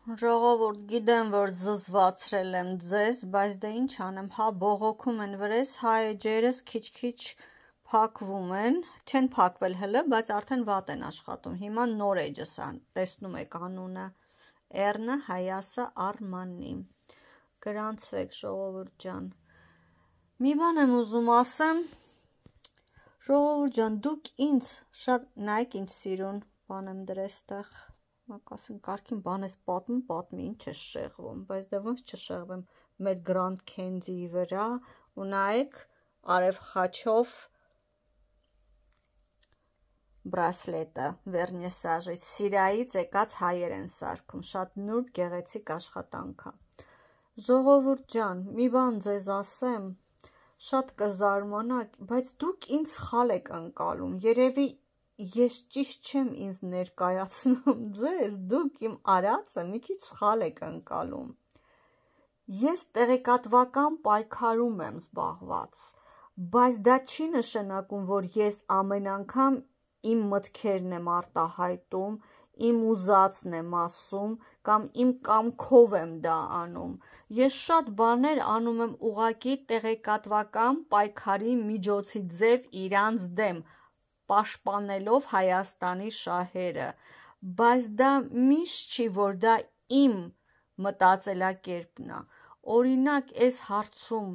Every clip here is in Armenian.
Ժողովուրդ, գիտեմ, որ զզվացրել եմ ձեզ, բայց դե ինչ անեմ, հա բողոքում են վրես, հա էջերս քիչ-քիչ փակվում են, չեն փակվել հլը, բայց արդեն վատ են աշխատում, հիմա նոր էջս ան, տեսնում եք անունը, Էռնը Հայասը Արմանի, գրանցվեք ժողովուրդ ջան, մի բան եմ ուզում ասեմ, ժողովուրդ ջան, դուք ինձ շատ, նայեք ինչ սիրուն բան եմ դրեստեղ, ասեն կարգին բան ես պատմի, ինչ ես շեղվում, բայց դե ոնց չշեղվեմ մեր Grand Candy-ի վրա ու նայեք արև խաչով բրասլետը, վերնիսաժի, Սիրիայից եկած հայեր են սարքում, շատ նուրբ գեղեցիկ աշխատանք է։ Ժողովուրդ ջան, մի բան ձեզ ասեմ, շատ կզարմանաք, բայց դուք ինձ սխալ եք ընկալում, երևի ես ճիշտ չեմ ինձ ներկայացնում ձեզ, դուք իմ արածը մի քիչ սխալ եք ընկալում։ Ես տեղեկատվական պայքարում եմ զբաղված, բայց դա չի նշանակում, որ ես ամեն անգամ իմ մտքերն եմ արտահայտում, իմ ուզածն եմ ասում կամ իմ կամքով եմ դա անում։ Ես շատ բաներ անում եմ ուղղակի տեղեկատվական պայքարի միջոցի ձև իրանց դեմ, պաշտպանելով Հայաստանի շահերը, բայց դա միշտ չի, որ դա իմ մտածելակերպն է։ Օրինակ, այս հարցում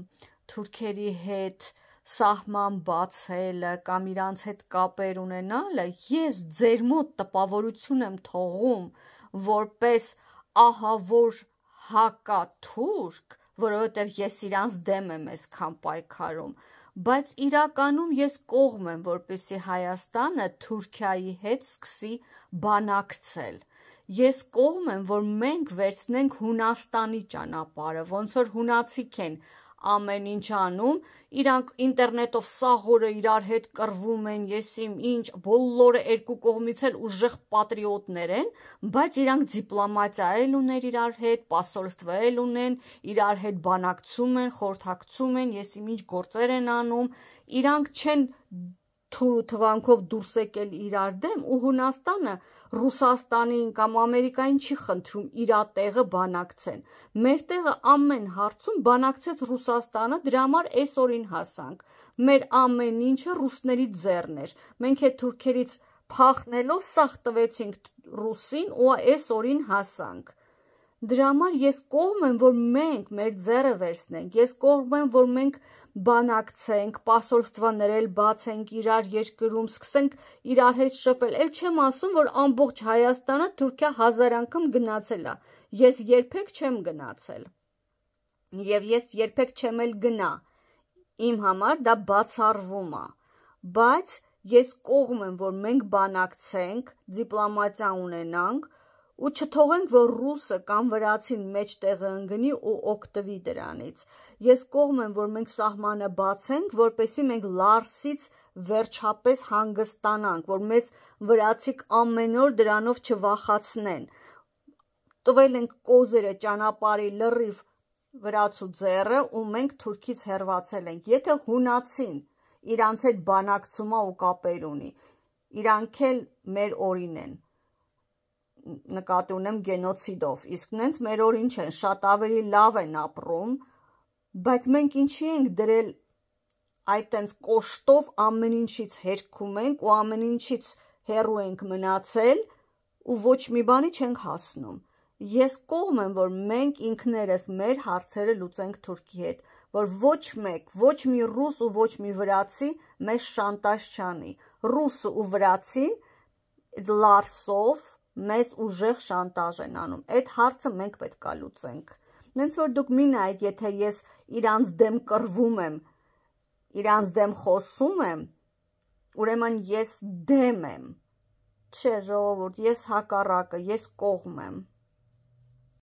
թուրքերի հետ սահման բացելը կամ իրանց հետ կապեր ունենալը, ես ձեր մոտ տպավորություն եմ թողում, որպես ահավոր հակաթուրք, որովհետև ես իրանց դեմ եմ այսքան պայքարում, բայց իրականում ես կողմ եմ, որպեսզի Հայաստանը Թուրքիայի հետ սկսի բանակցել։ Ես կողմ եմ, որ մենք վերցնենք Հունաստանի ճանապարհը, ոնց որ հունացիք են ամեն ինչ անում, իրանք ինտերնետով սաղ օրը իրար հետ կռվում են, եսիմ ինչ, բոլորը երկու կողմից էլ ուժեղ պատրիոտներ են, բայց իրանք դիպլոմատիա էլ ունեն իրար հետ, պասոլստվա էլ ունեն, իրար հետ բանակցում են, խորհրդակցում են, եսիմ ինչ գործեր են անում, իրանք չեն թուրու թվանքով դուրս եկել իրար դեմ ու Հունաստանը Ռուսաստանին կամ Ամերիկային չի խնդրում իրա տեղը բանակցեն։ Մեր տեղը ամեն հարցում բանակցեց Ռուսաստանը, դրա համար այսօրին հասանք։ Մեր ամեն ինչը ռուսների ձեռն էր։ Մենք այդ թուրքերից փախնելով սաղ տվեցինք ռուսին ու այսօրին հասանք։ Դրա համար ես կողմ եմ, որ մենք մեր ձեռը վերցնենք, ես կողմ եմ, որ մենք բանակցենք, պասոլստվաներ բացենք իրար երկրում, սկսենք իրար հետ շփվել, էլ չեմ ասում, որ ամբողջ Հայաստանը Թուրքիա 1000 անգամ գնացել է, ես երբեք չեմ գնացել, և ես երբեք չեմ էլ գնա, իմ համար դա բացառվում է, բայց ես կողմ եմ, որ մենք բանակցենք, դիպլոմատիա ունենանք, ու չթողենք, որ ռուսը կամ վրացին մեջտեղը ընկնի ու օգտվի դրանից։ Ես կողմ եմ, որ մենք սահմանը բացենք, որպեսզի մենք Լարսից վերջապես հանգստանանք, որ մեզ վրացիք ամեն օր դրանով չվախացնեն։ Տվել ենք կոզերը ճանապարհի լրիվ վրացու ձեռը ու մենք Թուրքից հեռացել ենք։ Եթե հունացին իրանց հետ բանակցումա ու կապեր ունի, իրանք էլ մեր օրին են։ Նկատի ունեմ գենոցիդով, իսկ նենց մեր օրին չեն, շատ ավելի լավ են ապրում, բայց մենք ինչի ենք դրել այդ տենց կոշտով ամեն ինչից հերքում ենք ու ամեն ինչից հեռու ենք մնացել ու ոչ մի բանի չենք հասնում։ Ես կողմ եմ, որ մենք ինքներս մեր հարցերը լուծենք Թուրքի հետ, որ ոչ մեկ, ոչ մի ռուս ու ոչ մի վրացի մեզ շանտաժ չանի։ Ռուսը ու վրացին Լարսով մեզ ուժեղ շանտաժ են անում, այդ հարցը մենք պետք է լուծենք։ Նենց որ դուք մի նայեք, եթե ես իրանց դեմ կռվում եմ, իրանց դեմ խոսում եմ, ուրեմն ես դեմ եմ, չէ ժողովուրդ, ես հակառակը, ես կողմ եմ։